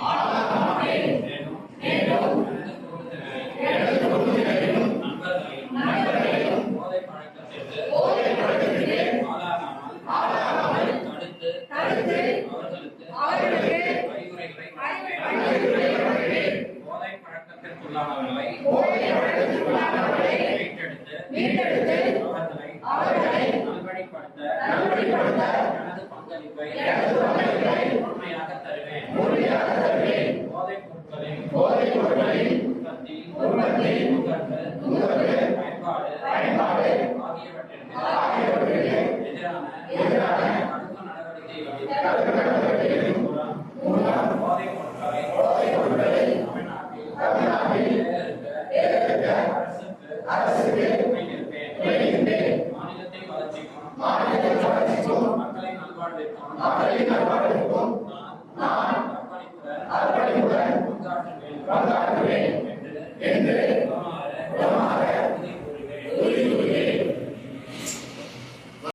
ஆளாக மாட்டேன். மேலும் எனது குடும்பத்தினரையும் நண்பர்களையும் போதை பழக்கத்திற்கு ஆளாகாமல் தடுத்து அவர்களுக்கு அறிவுரைகளை போதை பழக்கத்திற்குள்ளானவர்களை மீட்டெடுத்து அவர்களை நல்வழிப்படுத்த எனது பங்களிப்பை முழுமையாக தருவேன். போதைப் பொருட்களின் உற்பத்தி நுகர்வு பயன்பாடு ஆகியவற்றிற்கு எதிரான தடுப்பு நடவடிக்கைகளின் மூலம் போதைப் பொருட்களை தமிழ்நாட்டில் அரசுக்கு துணைநிற்பேன். மாநிலத்தின் வளர்ச்சிக்கும் மக்களின் நல்வாழ்விற்கும் நான் அர்ப்பணிப்புடன் பங்காற்றுவேன் என்று